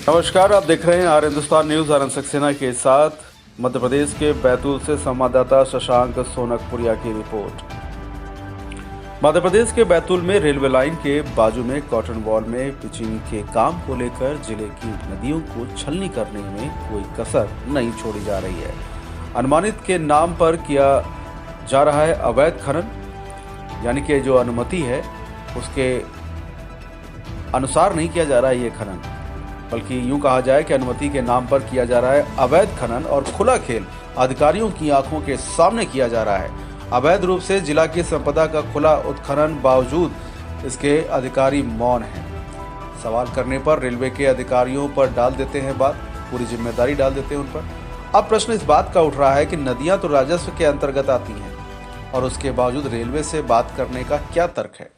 नमस्कार, आप देख रहे हैं आर हिंदुस्तान न्यूज। आनंद सक्सेना के साथ मध्य प्रदेश के बैतूल से संवाददाता शशांक सोनकपुरिया की रिपोर्ट। मध्य प्रदेश के बैतूल में रेलवे लाइन के बाजू में कॉटन वॉल में पिचिंग के काम को लेकर जिले की नदियों को छलनी करने में कोई कसर नहीं छोड़ी जा रही है। अनुमानित के नाम पर किया जा रहा है अवैध खनन, यानी कि जो अनुमति है उसके अनुसार नहीं किया जा रहा है ये खनन, बल्कि यूं कहा जाए कि अनुमति के नाम पर किया जा रहा है अवैध खनन और खुला खेल अधिकारियों की आंखों के सामने किया जा रहा है। अवैध रूप से जिला की संपदा का खुला उत्खनन बावजूद इसके अधिकारी मौन हैं। सवाल करने पर रेलवे के अधिकारियों पर डाल देते हैं बात, पूरी जिम्मेदारी डाल देते हैं उन पर। अब प्रश्न इस बात का उठ रहा है कि नदियां तो राजस्व के अंतर्गत आती हैं और उसके बावजूद रेलवे से बात करने का क्या तर्क है?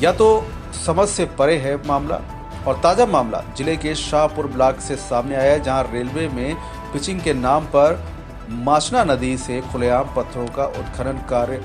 या तो समझ से परे है मामला। और ताजा मामला जिले के शाहपुर ब्लॉक से सामने आया है, जहां रेलवे में पिचिंग के नाम पर माचना नदी से खुलेआम पत्थरों का उत्खनन कार्य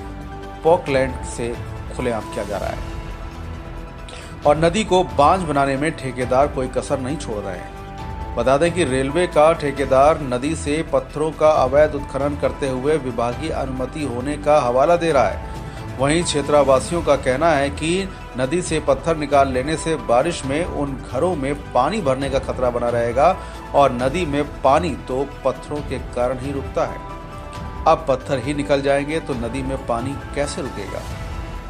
पॉकलैंड से खुलेआम किया जा रहा है और नदी को बांझ बनाने में ठेकेदार कोई कसर नहीं छोड़ रहे हैं। बता दें कि रेलवे का ठेकेदार नदी से पत्थरों का अवैध उत्खनन करते हुए विभागीय अनुमति होने का हवाला दे रहा है। वहीं क्षेत्रवासियों का कहना है कि नदी से पत्थर निकाल लेने से बारिश में उन घरों में पानी भरने का खतरा बना रहेगा और नदी में पानी तो पत्थरों के कारण ही रुकता है। अब पत्थर ही निकल जाएंगे तो नदी में पानी कैसे रुकेगा?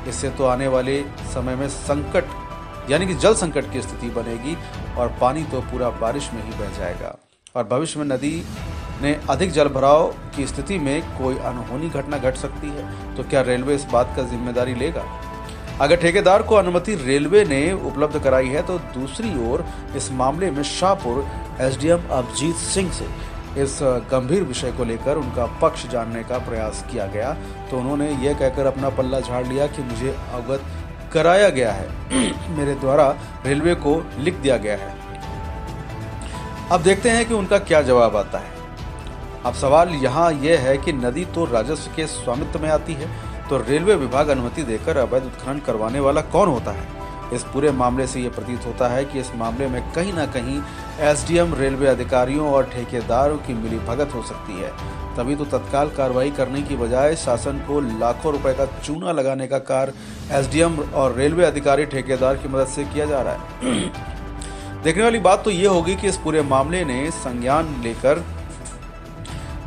इससे तो आने वाले समय में संकट यानी कि जल संकट की स्थिति बनेगी और पानी तो पूरा बारिश में ही बह जाएगा और भविष्य में नदी ने अधिक जल भराव की स्थिति में कोई अनहोनी घटना घट सकती है। तो क्या रेलवे इस बात का जिम्मेदारी लेगा? अगर ठेकेदार को अनुमति रेलवे ने उपलब्ध कराई है तो दूसरी ओर इस मामले में शाहपुर एसडीएम अभिजीत सिंह से इस गंभीर विषय को लेकर उनका पक्ष जानने का प्रयास किया गया तो उन्होंने ये कहकर अपना पल्ला झाड़ लिया कि मुझे अवगत कराया गया है, मेरे द्वारा रेलवे को लिख दिया गया है। अब देखते हैं कि उनका क्या जवाब आता है। अब सवाल यहाँ यह है कि नदी तो राजस्व के स्वामित्व में आती है, तो रेलवे विभाग अनुमति देकर अवैध उत्खनन करवाने वाला कौन होता है? इस पूरे मामले से ये प्रतीत होता है कि इस मामले में कहीं ना कहीं एसडीएम, रेलवे अधिकारियों और ठेकेदारों की मिलीभगत हो सकती है। तभी तो तत्काल कार्रवाई करने की बजाय शासन को लाखों रुपए का चूना लगाने का कार्य एसडीएम और रेलवे अधिकारी ठेकेदार की मदद से किया जा रहा है। देखने वाली बात तो ये होगी कि इस पूरे मामले ने संज्ञान लेकर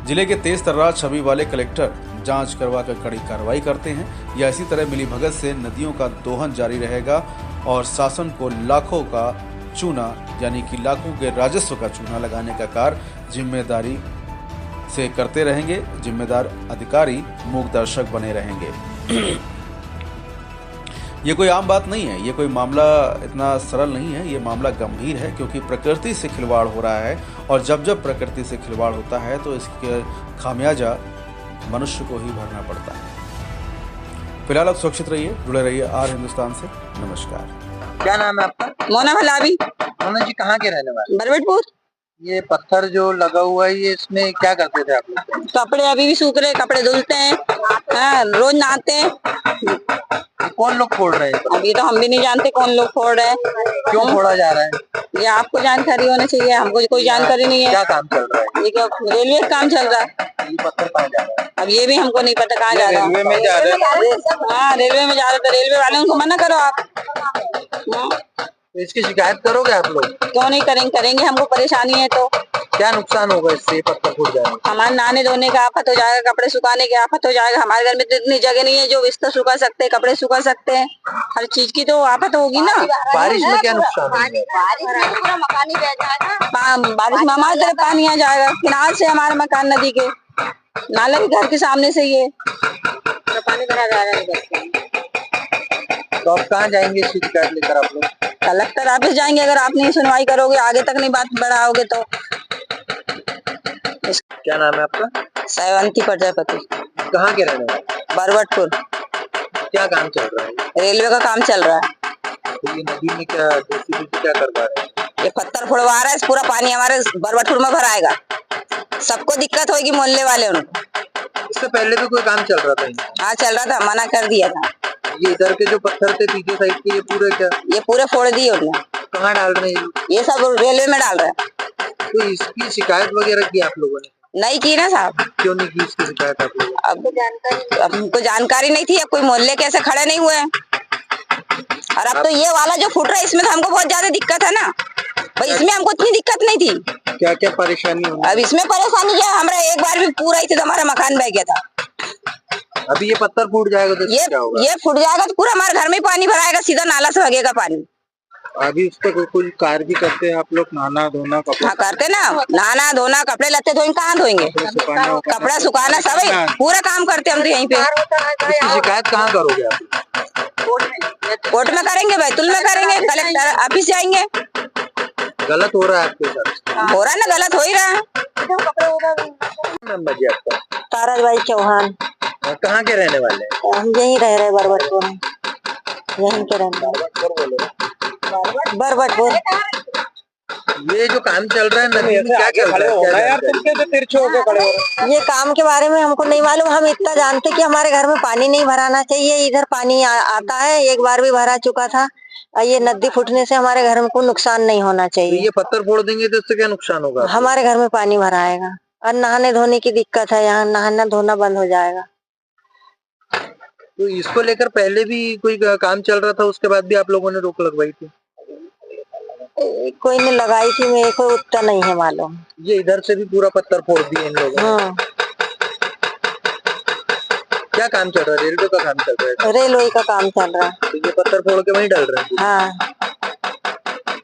जिले के तेज तर्रार छवि वाले कलेक्टर जांच करवाकर कड़ी कार्रवाई करते हैं या इसी तरह मिलीभगत से नदियों का दोहन जारी रहेगा और शासन को लाखों का चूना यानी कि लाखों के राजस्व का चूना लगाने का कार्य जिम्मेदारी से करते रहेंगे। जिम्मेदार अधिकारी मूक दर्शक बने रहेंगे। ये कोई आम बात नहीं है, ये कोई मामला इतना सरल नहीं है, ये मामला गंभीर है क्योंकि प्रकृति से खिलवाड़ हो रहा है और जब जब प्रकृति से खिलवाड़ होता है तो इसके खामियाजा मनुष्य को ही भरना पड़ता है। फिलहाल आप सुरक्षित रहिए, जुड़े रहिए आर हिंदुस्तान से। नमस्कार। क्या नाम है आपका? मोना भलावी। मोना जी कहाँ के रहने वाले? बरबटपुर। ये पत्थर जो लगा हुआ है ये इसमें क्या करते थे आप लोग? कपड़े अभी भी सूख रहे, कपड़े धुलते हैं, रोज नहाते हैं। कौन लोग फोड़ रहे हैं? अभी तो हम भी नहीं जानते कौन लोग फोड़ रहे हैं। क्यों फोड़ा जा रहा है? ये आपको जानकारी होना चाहिए, हमको कोई जानकारी नहीं है। क्या काम चल रहा है? ये क्या रेलवे का काम चल रहा है? ये पत्थर कहाँ जा रहा है? अब ये भी हमको नहीं पता कहाँ जा रहा है। रेलवे में जा रहे हैं। हाँ, रेलवे में जा रहे हैं तो रेलवे वालों को मना करो आप। तो इसकी शिकायत करोगे आप लोग? क्यों नहीं करेंगे, हमको परेशानी है तो। क्या नुकसान होगा इससे पत्थर फूट जाने? हमारे नहाने धोने का आफत हो जाएगा, कपड़े सुखाने की आफत हो जाएगा। हमारे घर में तो इतनी जगह नहीं है जो बिस्तर सुखा सकते हैं, कपड़े सुखा सकते हैं, हर चीज की तो आफत होगी ना। बारिश में क्या नुकसान होगा? बारिश में हमारे तरफ पानी आ जाएगा, किनार से हमारा मकान नदी के नाले के घर के सामने से ये तो पानी भरा जाएगा। तो आप कहाँ जाएंगे इसकी शिकायत लेकर आप लोग? कलेक्टर ऑफिस जाएंगे अगर आप नहीं सुनवाई करोगे, आगे तक नहीं बात बढ़ाओगे तो। क्या नाम है आपका? सैवंती प्रजापति। कहाँ के रहने वाले? बरबटपुर। क्या काम चल रहा है? रेलवे का काम चल रहा है। तो ये नदी में क्या क्या करवा रहे हैं? ये पत्थर फोड़वा रहा है, पूरा पानी हमारे बरबटपुर में भराएगा, सबको दिक्कत होगी, मोहल्ले वाले उनको। इससे पहले भी कोई काम चल रहा था? हाँ चल रहा था, मना कर दिया था। ये इधर के जो पत्थर थे पीछे साइड के ये पूरे क्या? ये पूरे फोड़ दिए उन्होंने। कहाँ डाल रहे हैं ये सब रेलवे में डाल रहे हैं। तो इसकी शिकायत वगैरह की आप लोगों ने? नहीं की ना साहब। क्यों नहीं की इसकी शिकायत आप लोगों ने? अब हमको जानकारी नहीं थी, अब कोई मोहल्ले कैसे खड़े नहीं हुए हैं। और अब तो ये वाला जो फूट रहा है इसमें तो हमको बहुत ज्यादा दिक्कत है ना भाई, इसमें हमको इतनी दिक्कत नहीं थी। क्या क्या परेशानी हुई? अब इसमें परेशानी क्या, हमारा एक बार भी पूरा ही थी तो हमारा मकान बह गया था। अभी ये पत्थर फूट जाएगा तो क्या होगा? ये फूट जाएगा तो पूरा हमारे घर में पानी भराएगा, सीधा नाला से भगेगा पानी। अभी उस पर कोई कार्य भी करते हैं आप लोग? नहाना धोना कपड़ा? हाँ करते ना, नहाना धोना, कपड़े लत्ते धोएंगे, कहाँ धोएंगे? कपड़ा सुखाना सब पूरा काम करते हम तो यहीं पे। इसकी शिकायत कहाँ करोगे आप? कोर्ट में करेंगे, बैतुल में करेंगे, कलेक्टर ऑफिस जाएंगे। गलत हो रहा है आपके साथ? हो रहा है ना, गलत हो ही रहा है। नंबर जी आपका? ताराज भाई चौहान। कहाँ के रहने वाले हैं? हम यहीं रह रहे बरबटपुर में, यहीं के रहने वाले। बरबटपुर। ये जो काम चल रहा है नदी में क्या चल रहा है? ये काम के बारे में हमको नहीं मालूम, हम इतना जानते कि हमारे घर में पानी नहीं भराना चाहिए। इधर पानी आता है, एक बार भी भरा चुका था। ये नदी फूटने से हमारे घर में कोई नुकसान नहीं होना चाहिए। तो ये पत्थर फोड़ देंगे तो इससे क्या नुकसान होगा? हमारे घर में पानी भरा आएगा और नहाने धोने की दिक्कत है, यहाँ नहाना धोना बंद हो जाएगा। तो इसको लेकर पहले भी कोई काम चल रहा था, उसके बाद भी आप लोगों ने रोक लगवाई थी? कोई ने लगाई थी, मेरे को उतना नहीं है मालूम। ये इधर से भी पूरा पत्थर फोड़ दिए इन लोगों ने। हाँ। क्या काम चल रहा है? रेलवे का काम चल रहा है? रेलवे का काम चल रहा है। तो ये पत्थर फोड़ के वहीं डाल रहे हैं? हाँ।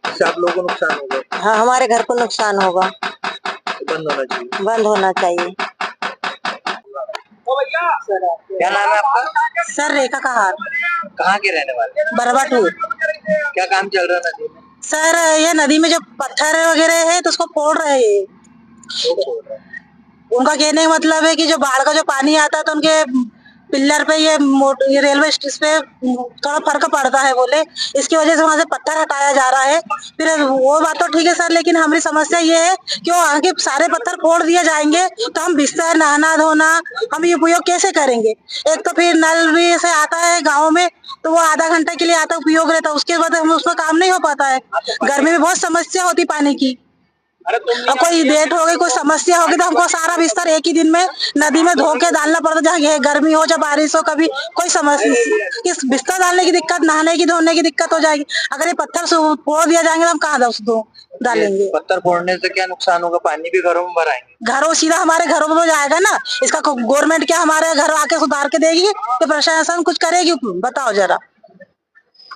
इससे आप लोगों को नुकसान होगा? हाँ, हमारे घर को नुकसान होगा। बंद होना चाहिए। बंद होना चाहिए। क्या नाम है आपका? सर रेखा कहार। कहाँ के रहने वाले? बरबटपुर। क्या काम चल रहा है नदी में? सर ये नदी में जो पत्थर वगैरह है तो उसको फोड़ रहे हैं। उनका कहने का मतलब है कि जो बाढ़ का जो पानी आता है तो उनके पिल्लर पे ये रेलवे स्टेशन पे थोड़ा फर्क पड़ता है बोले, इसकी वजह से वहाँ से पत्थर हटाया जा रहा है। फिर वो बात तो ठीक है सर, लेकिन हमारी समस्या ये है कि वहाँ के सारे पत्थर फोड़ दिए जाएंगे तो हम बिस्तर नहाना धोना हम ये उपयोग कैसे करेंगे? एक तो फिर नल भी से आता है गाँव में तो वो आधा घंटे के लिए आता उपयोग रहता है, उसके बाद हम उसमें काम नहीं हो पाता है। गर्मी में बहुत समस्या होती पानी की। और कोई डेट हो गई, कोई समस्या होगी तो हमको सारा बिस्तर एक ही दिन में नदी में धो के डालना पड़ता, जहाँ गर्मी हो चाहे बारिश हो, कभी कोई समस्या इस बिस्तर डालने की दिक्कत, नहाने की धोने की दिक्कत हो जाएगी। अगर ये पत्थर फोड़ दिया जाएंगे तो हम कहाँ डालेंगे? पत्थर फोड़ने से क्या नुकसान होगा? पानी भी घरों में भराएंगे? घरों सीधा हमारे घरों में जाएगा ना। इसका गवर्नमेंट क्या हमारे घर आके सुधार के देगी कि प्रशासन कुछ करेगी? बताओ जरा।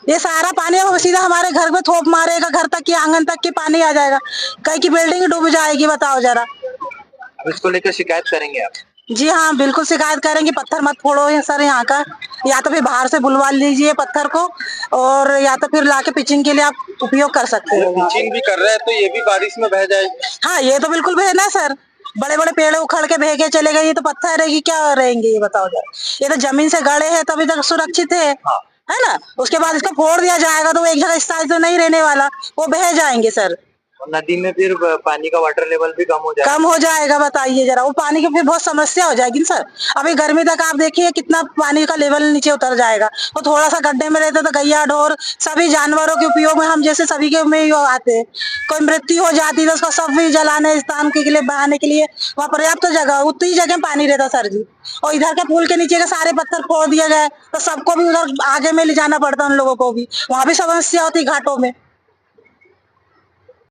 ये सारा पानी सीधा हमारे घर में थोप मारेगा, घर तक की आंगन तक की पानी आ जाएगा, कहीं की बिल्डिंग डूब जाएगी। बताओ जरा। अब इसको लेकर शिकायत करेंगे आप? जी हाँ, बिल्कुल शिकायत करेंगे। पत्थर मत फोड़ो सर यहाँ का, या तो फिर बाहर से बुलवा लीजिए पत्थर को, और या तो फिर लाके पिचिंग के लिए आप उपयोग कर सकते हो। पिचिंग भी कर रहे हैं तो ये भी बारिश में बह जाएगी? हाँ, ये तो बिल्कुल बहना सर। बड़े बड़े पेड़ उखड़ के बह के चले गए, ये तो पत्थर रहेगी, क्या रहेंगे ये बताओ जरा। ये तो जमीन से गड़े हैं तभी तक सुरक्षित है ना। उसके बाद इसको फोड़ दिया जाएगा तो वो एक जगह स्थायी तो नहीं रहने वाला, वो बह जाएंगे सर। नदी में फिर पानी का वाटर लेवल भी कम हो जाएगा। बताइए जरा, वो पानी की फिर बहुत समस्या हो जाएगी सर। अभी गर्मी तक आप देखिए कितना पानी का लेवल नीचे उतर जाएगा। वो थोड़ा सा गड्ढे में रहते तो गैया ढोर सभी जानवरों के उपयोग में हम जैसे सभी के में आते। कोई मृत्यु हो जाती तो उसको सब भी जलाने स्थान के लिए बहाने के लिए वहाँ पर्याप्त जगह, उतनी जगह पानी रहता सर जी। और इधर के पुल के नीचे के सारे पत्थर फोड़ दिए गए तो सबको भी उधर आगे में ले जाना पड़ता, उन लोगों को भी वहाँ भी समस्या होती घाटों में।